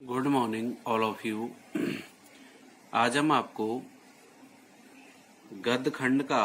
Good morning all of you. आज हम आपको गद्य खंड का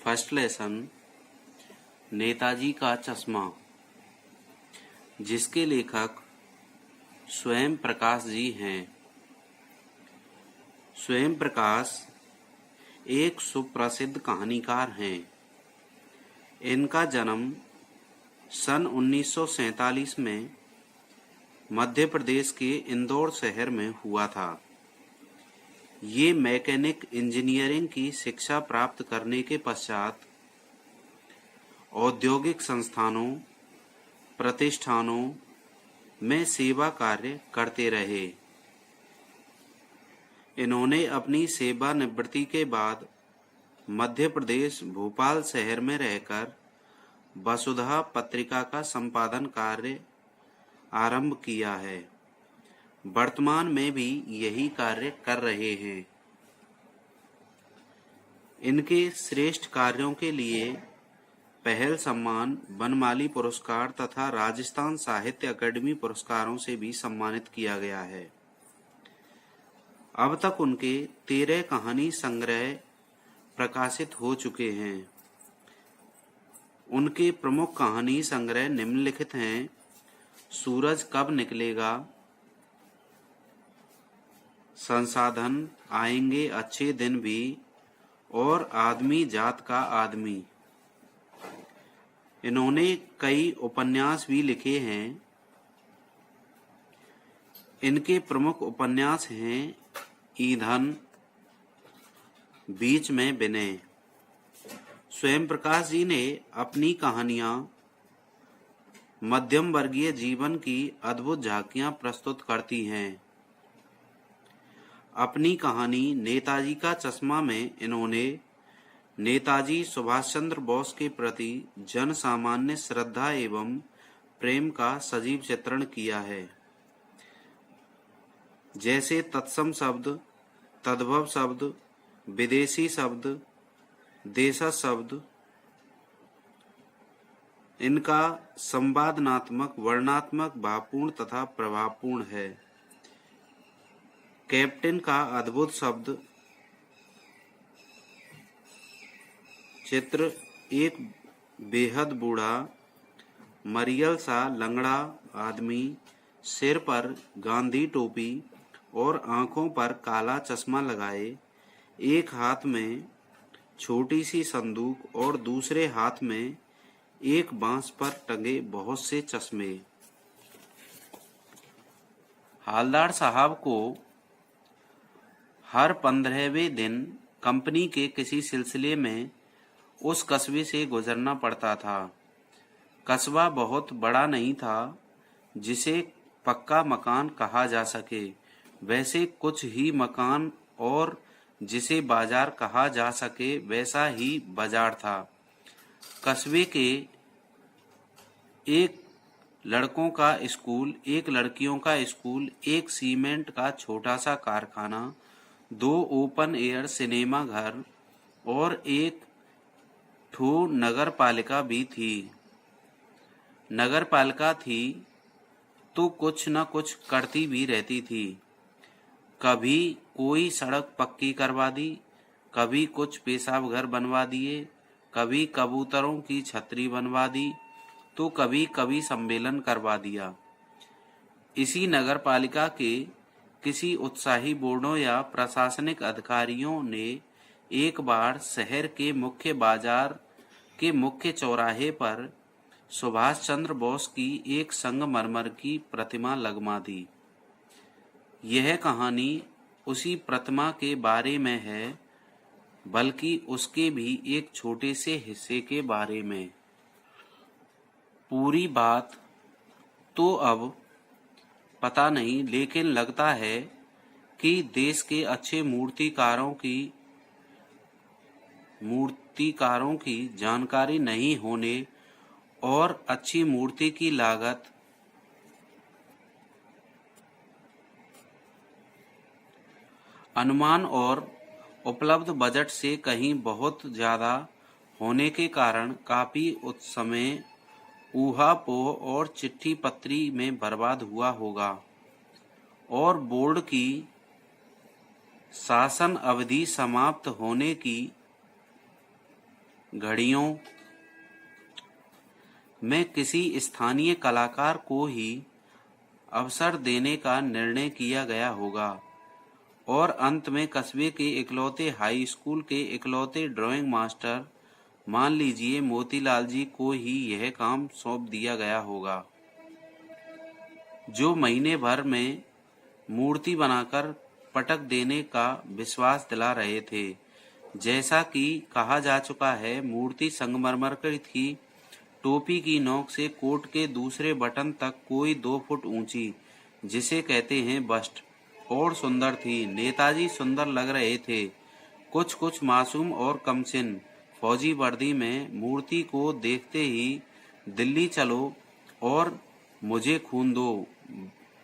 फर्स्ट लेसन नेताजी का चश्मा, जिसके लेखक स्वयं प्रकाश जी हैं। स्वयं प्रकाश एक सुप्रसिद्ध कहानीकार हैं। इनका जन्म सन 1947 में मध्य प्रदेश के इंदौर शहर में हुआ था। ये मैकेनिक इंजीनियरिंग की शिक्षा प्राप्त करने के पश्चात औद्योगिक संस्थानों प्रतिष्ठानों में सेवा कार्य करते रहे। इन्होंने अपनी सेवानिवृत्ति के बाद मध्य प्रदेश भोपाल शहर में रहकर वसुधा पत्रिका का संपादन कार्य आरंभ किया है। वर्तमान में भी यही कार्य कर रहे हैं। इनके श्रेष्ठ कार्यों के लिए पहल सम्मान, वनमाली पुरस्कार तथा राजस्थान साहित्य अकादमी पुरस्कारों से भी सम्मानित किया गया है। अब तक उनके 13 कहानी संग्रह प्रकाशित हो चुके हैं। उनके प्रमुख कहानी संग्रह निम्नलिखित हैं: सूरज कब निकलेगा, संसाधन आएंगे अच्छे दिन भी, और आदमी जात का आदमी। इन्होंने कई उपन्यास भी लिखे हैं। इनके प्रमुख उपन्यास हैं ईंधन, बीच में विनय। स्वयं प्रकाश जी ने अपनी कहानियां मध्यम वर्गीय जीवन की अद्भुत झांकियां प्रस्तुत करती हैं। अपनी कहानी नेताजी का चश्मा में इन्होंने नेताजी सुभाष चंद्र बोस के प्रति जन सामान्य श्रद्धा एवं प्रेम का सजीव चित्रण किया है। जैसे तत्सम शब्द, तद्भव शब्द, विदेशी शब्द, देशज शब्द। इनका संवादनात्मक, वर्णनात्मक, भावपूर्ण तथा प्रभावपूर्ण है। कैप्टन का अद्भुत शब्द चित्र, एक बेहद बूढ़ा मरियल सा लंगड़ा आदमी, सिर पर गांधी टोपी और आंखों पर काला चश्मा लगाए, एक हाथ में छोटी सी संदूक और दूसरे हाथ में एक बांस पर टंगे बहुत से चश्मे। हालदार साहब को हर 15वें दिन कंपनी के किसी सिलसिले में उस कस्बे से गुजरना पड़ता था। कस्बा बहुत बड़ा नहीं था जिसे पक्का मकान कहा जा सके, वैसे कुछ ही मकान, और जिसे बाजार कहा जा सके वैसा ही बाजार था। कस्बे के एक लड़कों का स्कूल, एक लड़कियों का स्कूल, एक सीमेंट का छोटा सा कारखाना, 2 ओपन एयर सिनेमा घर और एक ठो नगर पालिका भी थी। नगर पालिका थी तो कुछ न कुछ करती भी रहती थी। कभी कोई सड़क पक्की करवा दी, कभी कुछ पेशाब घर बनवा दिए, कभी कबूतरों की छतरी बनवा दी, तो कभी कभी सम्मेलन करवा दिया। इसी नगर पालिका के किसी उत्साही बोर्डों या प्रशासनिक अधिकारियों ने एक बार शहर के मुख्य बाजार के मुख्य चौराहे पर सुभाष चंद्र बोस की एक संगमरमर की प्रतिमा लगवा दी। यह कहानी उसी प्रतिमा के बारे में है, बल्कि उसके भी एक छोटे से हिस्से के बारे में। पूरी बात तो अब पता नहीं, लेकिन लगता है कि देश के अच्छे मूर्तिकारों की जानकारी नहीं होने और अच्छी मूर्ति की लागत अनुमान और उपलब्ध बजट से कहीं बहुत ज्यादा होने के कारण काफी उस समय ऊहापोह और चिट्ठी पत्री में बर्बाद हुआ होगा। और बोर्ड की शासन अवधि समाप्त होने की घड़ियों में किसी स्थानीय कलाकार को ही अवसर देने का निर्णय किया गया होगा और अंत में कस्बे के इकलौते हाई स्कूल के इकलौते ड्राइंग मास्टर, मान लीजिए मोतीलाल जी, को ही यह काम सौंप दिया गया होगा, जो महीने भर में मूर्ति बनाकर पटक देने का विश्वास दिला रहे थे। जैसा कि कहा जा चुका है, मूर्ति संगमरमर की थी, टोपी की नोक से कोट के दूसरे बटन तक कोई 2 फुट ऊंची, जिसे कहते हैं बस्ट, और सुंदर थी। नेताजी सुंदर लग रहे थे, कुछ मासूम और कमसिन, फौजी वर्दी में। मूर्ति को देखते ही दिल्ली चलो और मुझे खून दो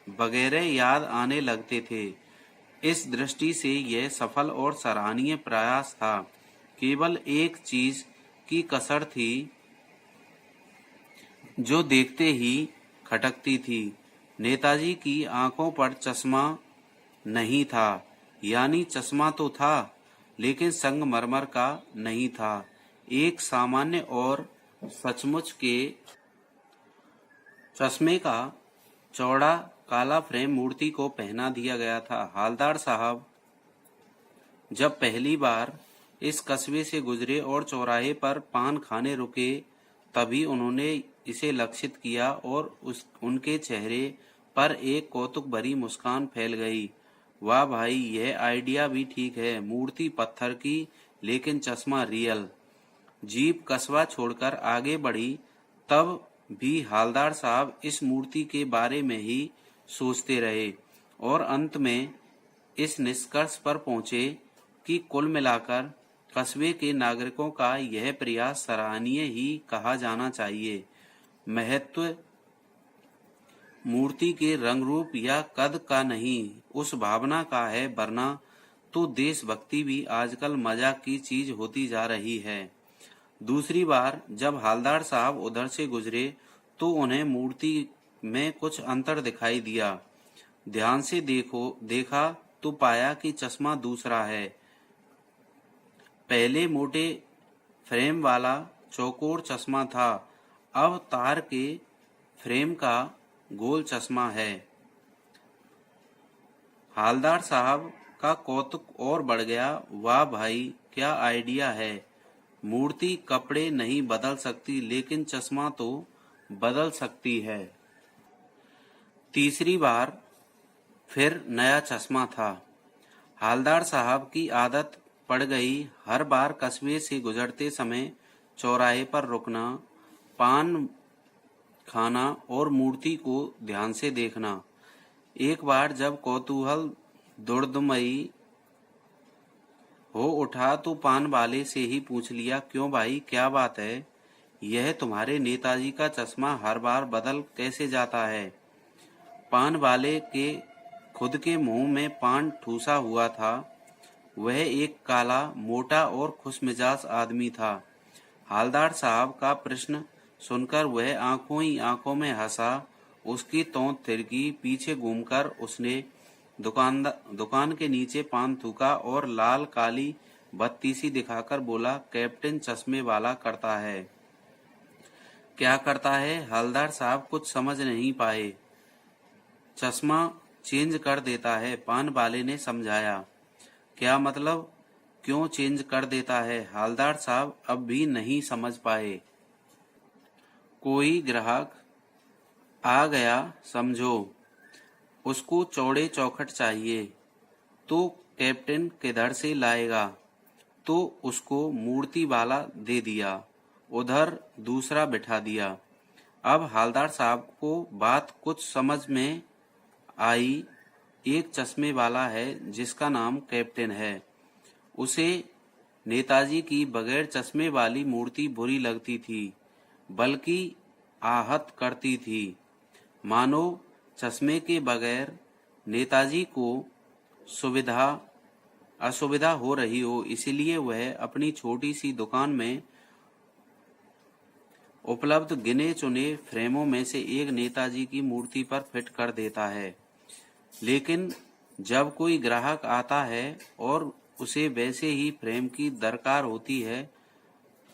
वगैरह याद आने लगते थे। इस दृष्टि से यह सफल और सराहनीय प्रयास था। केवल एक चीज की कसर थी जो देखते ही खटकती थी। नेताजी की आंखों पर चश्मा नहीं था, यानी चश्मा तो था लेकिन संगमरमर का नहीं था। एक सामान्य और सचमुच के चश्मे का चौड़ा काला फ्रेम मूर्ति को पहना दिया गया था। हालदार साहब जब पहली बार इस कस्बे से गुजरे और चौराहे पर पान खाने रुके, तभी उन्होंने इसे लक्षित किया और उनके चेहरे पर एक कौतुक भरी मुस्कान फैल गई। वाह भाई, यह आइडिया भी ठीक है। मूर्ति पत्थर की लेकिन चश्मा रियल। जीप कस्बा छोड़कर आगे बढ़ी, तब भी हालदार साहब इस मूर्ति के बारे में ही सोचते रहे और अंत में इस निष्कर्ष पर पहुंचे कि कुल मिलाकर कस्बे के नागरिकों का यह प्रयास सराहनीय ही कहा जाना चाहिए। महत्व मूर्ति के रंग रूप या कद का नहीं, उस भावना का है, वरना तो देशभक्ति भी आजकल मजाक की चीज होती जा रही है। दूसरी बार जब हालदार साहब उधर से गुजरे तो उन्हें मूर्ति में कुछ अंतर दिखाई दिया। ध्यान से देखा तो पाया कि चश्मा दूसरा है। पहले मोटे फ्रेम वाला चौकोर चश्मा था, अब तार के फ्रेम का गोल चश्मा है। हालदार साहब का कौतुक और बढ़ गया। वाह भाई, क्या आइडिया है। मूर्ति कपड़े नहीं बदल सकती, लेकिन चश्मा तो बदल सकती है। तीसरी बार फिर नया चश्मा था। हालदार साहब की आदत पड़ गई हर बार कस्बे से गुजरते समय चौराहे पर रुकना, पान खाना और मूर्ति को ध्यान से देखना। एक बार जब कौतूहल दुर्दमयी हो उठा तो पान वाले से ही पूछ लिया, क्यों भाई, क्या बात है? यह तुम्हारे नेताजी का चश्मा हर बार बदल कैसे जाता है? पान वाले के खुद के मुंह में पान ठूसा हुआ था। वह एक काला, मोटा और खुशमिजाज आदमी था। हालदार साहब का प्रश्न सुनकर वह आंखों ही आंखों में हंसा। उसकी तोंद थिरकी। पीछे घूमकर उसने दुकान के नीचे पान थूका और लाल काली बत्ती सी दिखाकर बोला, कैप्टन चश्मे वाला करता है। क्या करता है? हालदार साहब कुछ समझ नहीं पाए। चश्मा चेंज कर देता है, पान वाले ने समझाया। क्या मतलब? क्यों चेंज कर देता है? हालदार साहब अब भी नहीं समझ पाए। कोई ग्राहक आ गया समझो, उसको चौड़े चौखट चाहिए, तो कैप्टन किधर से लाएगा? तो उसको मूर्ति वाला दे दिया, उधर दूसरा बिठा दिया। अब हालदार साहब को बात कुछ समझ में आई। एक चश्मे वाला है जिसका नाम कैप्टन है। उसे नेताजी की बगैर चश्मे वाली मूर्ति बुरी लगती थी, बल्कि आहत करती थी, मानो चश्मे के बगैर नेताजी को असुविधा हो रही हो। इसलिए वह अपनी छोटी सी दुकान में उपलब्ध गिने चुने फ्रेमों में से एक नेताजी की मूर्ति पर फिट कर देता है। लेकिन जब कोई ग्राहक आता है और उसे वैसे ही फ्रेम की दरकार होती है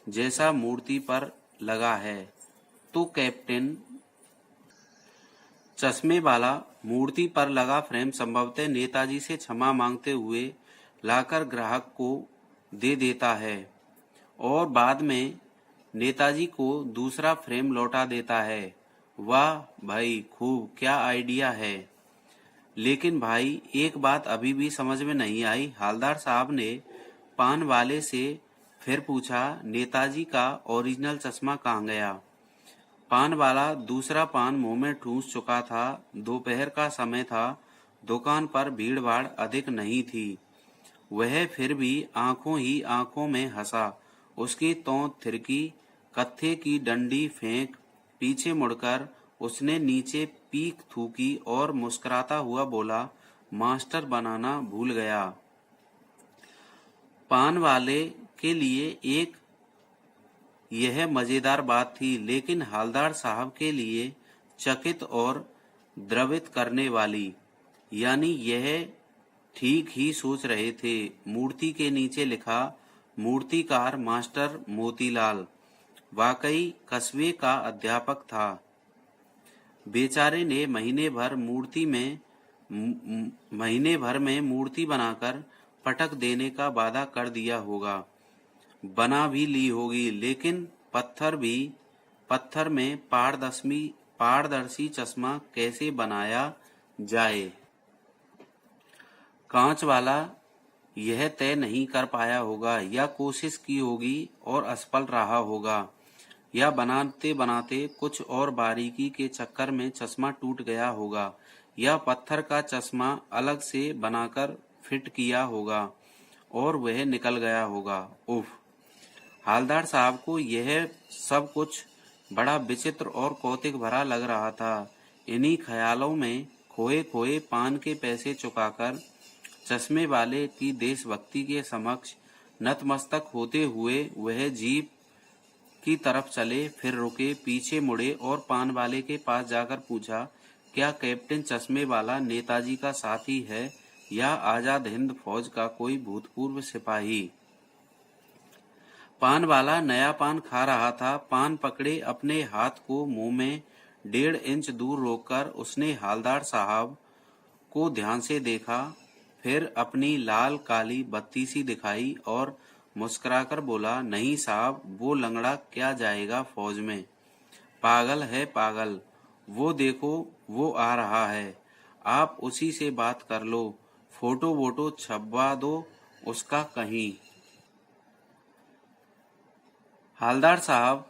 जैसा मूर्ति पर लगा है, तो कैप्टन चश्मे वाला मूर्ति पर लगा फ्रेम संभवतः नेताजी से क्षमा मांगते हुए लाकर ग्राहक को दे देता है और बाद में नेताजी को दूसरा फ्रेम लौटा देता है। वाह भाई, खूब, क्या आइडिया है। लेकिन भाई, एक बात अभी भी समझ में नहीं आई। हवलदार साहब ने पान वाले से फिर पूछा, नेताजी का ओरिजिनल चश्मा कहाँ गया? पान वाला दूसरा पान मुंह में ठूंस चुका था। दोपहर का समय था, दुकान पर भीड़ भाड़ अधिक नहीं थी। वह फिर भी आंखों ही आंखों में हंसा। उसकी तोंद थिरकी, कत्थे की डंडी फेंक, पीछे मुड़कर उसने नीचे पीक थूकी और मुस्कुराता हुआ बोला, मास्टर बनाना भूल गया। पान वाले के लिए एक यह मजेदार बात थी, लेकिन हवलदार साहब के लिए चकित और द्रवित करने वाली। यानी यह ठीक ही सोच रहे थे। मूर्ति के नीचे लिखा, मूर्तिकार मास्टर मोतीलाल। वाकई कस्बे का अध्यापक था। बेचारे ने महीने भर में मूर्ति बनाकर पटक देने का वादा कर दिया होगा, बना भी ली होगी, लेकिन पत्थर में पारदर्शी चश्मा कैसे बनाया जाए, कांच वाला, यह तय नहीं कर पाया होगा, या कोशिश की होगी और असफल रहा होगा, या बनाते बनाते कुछ और बारीकी के चक्कर में चश्मा टूट गया होगा, या पत्थर का चश्मा अलग से बनाकर फिट किया होगा और वह निकल गया होगा। उफ! हवलदार साहब को यह सब कुछ बड़ा विचित्र और कौतुक भरा लग रहा था। इन्हीं ख्यालों में खोए खोए पान के पैसे चुकाकर चश्मे वाले की देशभक्ति के समक्ष नतमस्तक होते हुए वह जीप की तरफ चले, फिर रुके, पीछे मुड़े और पान वाले के पास जाकर पूछा, क्या कैप्टन चश्मे वाला नेताजी का साथी है या आजाद हिंद फौज का कोई भूतपूर्व सिपाही? पान वाला नया पान खा रहा था। पान पकड़े अपने हाथ को मुंह में 1.5 इंच दूर रोककर उसने हवलदार साहब को ध्यान से देखा, फिर अपनी लाल काली बत्ती सी दिखाई और मुस्कुराकर बोला, नहीं साहब, वो लंगड़ा क्या जाएगा फौज में? पागल है पागल। वो देखो, वो आ रहा है, आप उसी से बात कर लो, फोटो वोटो छपवा दो उसका कहीं। हवलदार साहब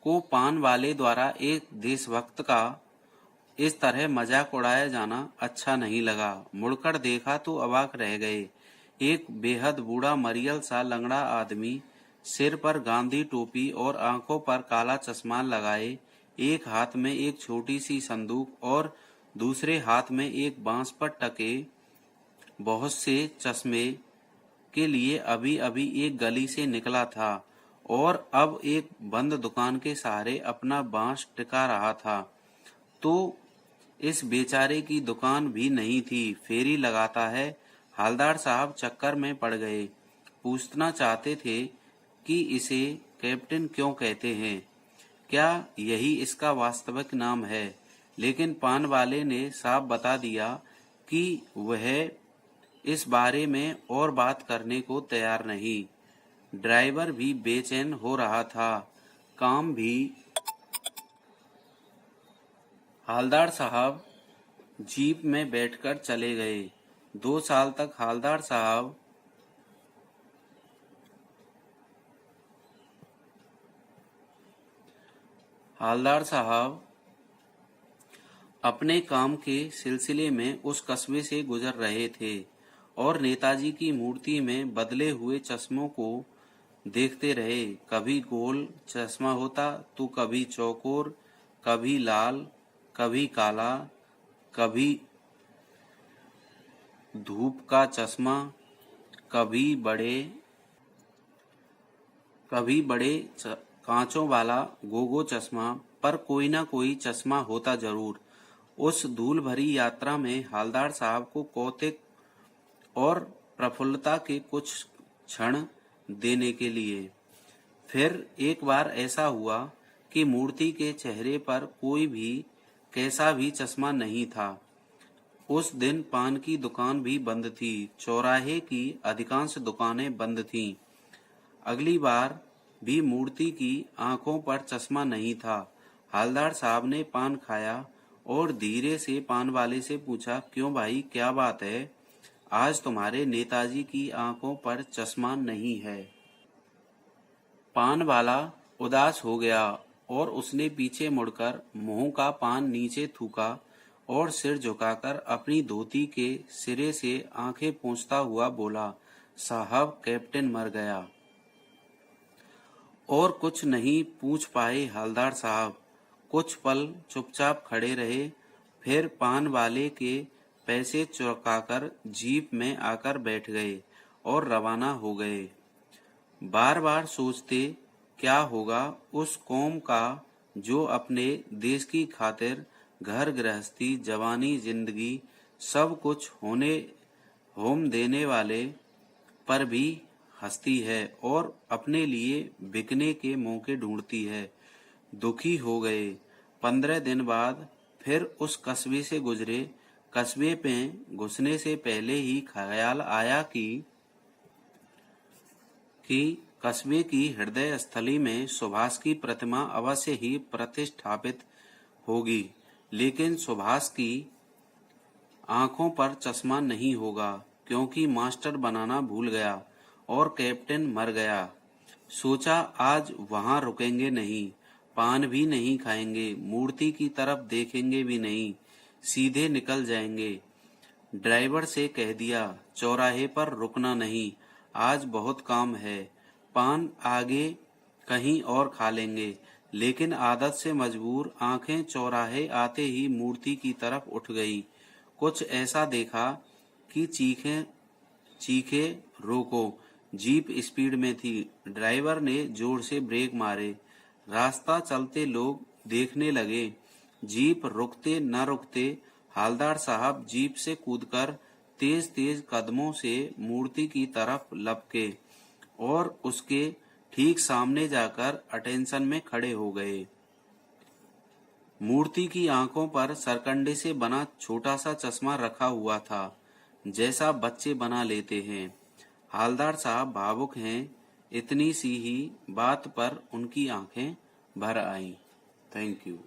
को पान वाले द्वारा एक देशभक्त का इस तरह मजाक उड़ाया जाना अच्छा नहीं लगा। मुड़कर देखा तो अवाक रह गए। एक बेहद बूढ़ा मरियल सा लंगड़ा आदमी, सिर पर गांधी टोपी और आंखों पर काला चश्मा लगाए, एक हाथ में एक छोटी सी संदूक और दूसरे हाथ में एक बांस पर टके बहुत से चश्मे के लिए अभी अभी एक गली से निकला था और अब एक बंद दुकान के सहारे अपना बांस टिका रहा था। तो इस बेचारे की दुकान भी नहीं थी, फेरी लगाता है। हवलदार साहब चक्कर में पड़ गए। पूछना चाहते थे कि इसे कैप्टन क्यों कहते हैं, क्या यही इसका वास्तविक नाम है, लेकिन पान वाले ने साफ बता दिया कि वह इस बारे में और बात करने को तैयार नहीं। ड्राइवर भी बेचैन हो रहा था, काम भी। हवलदार साहब जीप में बैठकर चले गए। 2 साल तक हवलदार साहब अपने काम के सिलसिले में उस कस्बे से गुजर रहे थे और नेताजी की मूर्ति में बदले हुए चश्मों को देखते रहे। कभी गोल चश्मा होता तो कभी चौकोर, कभी लाल, कभी काला, कभी धूप का चश्मा, कभी बड़े कांचों वाला गोगो चश्मा, पर कोई ना कोई चश्मा होता जरूर। उस धूल भरी यात्रा में हवलदार साहब को कौतुक और प्रफुल्लता के कुछ क्षण देने के लिए। फिर एक बार ऐसा हुआ कि मूर्ति के चेहरे पर कोई भी कैसा भी चश्मा नहीं था। उस दिन पान की दुकान भी बंद थी। चौराहे की अधिकांश दुकानें बंद थीं। अगली बार भी मूर्ति की आंखों पर चश्मा नहीं था। हवलदार साहब ने पान खाया और धीरे से पान वाले से पूछा, क्यों भाई, क्या बात है? आज तुम्हारे नेताजी की आंखों पर चश्मा नहीं है। पान वाला उदास हो गया और उसने पीछे मुड़कर मुंह का पान नीचे थूका और सिर झुकाकर अपनी धोती के सिरे से आंखें पोंछता हुआ बोला, साहब, कैप्टन मर गया। और कुछ नहीं पूछ पाए हवलदार साहब। कुछ पल चुपचाप खड़े रहे, फिर पान वाले के पैसे चुकाकर जीप में आकर बैठ गए और रवाना हो गए। बार बार सोचते, क्या होगा उस कौम का जो अपने देश की खातिर घर गृहस्थी, जवानी, जिंदगी सब कुछ होम देने वाले पर भी हंसती है और अपने लिए बिकने के मौके ढूंढती है। दुखी हो गए। 15 दिन बाद फिर उस कस्बे से गुजरे। कस्बे में घुसने से पहले ही ख्याल आया कि कस्बे की हृदय स्थली में सुभाष की प्रतिमा अवश्य ही प्रतिष्ठापित होगी, लेकिन सुभाष की आंखों पर चश्मा नहीं होगा, क्योंकि मास्टर बनाना भूल गया और कैप्टन मर गया। सोचा, आज वहां रुकेंगे नहीं, पान भी नहीं खाएंगे, मूर्ति की तरफ देखेंगे भी नहीं, सीधे निकल जाएंगे। ड्राइवर से कह दिया, चौराहे पर रुकना नहीं, आज बहुत काम है, पान आगे कहीं और खा लेंगे। लेकिन आदत से मजबूर आंखें चौराहे आते ही मूर्ति की तरफ उठ गई। कुछ ऐसा देखा कि चीखे, रोको। जीप स्पीड में थी। ड्राइवर ने जोर से ब्रेक मारे। रास्ता चलते लोग देखने लगे। जीप रुकते न रुकते हवलदार साहब जीप से कूदकर तेज तेज कदमों से मूर्ति की तरफ लपके और उसके ठीक सामने जाकर अटेंशन में खड़े हो गए। मूर्ति की आंखों पर सरकंडे से बना छोटा सा चश्मा रखा हुआ था, जैसा बच्चे बना लेते हैं। हवलदार साहब भावुक हैं। इतनी सी ही बात पर उनकी आंखें भर आईं। Thank you.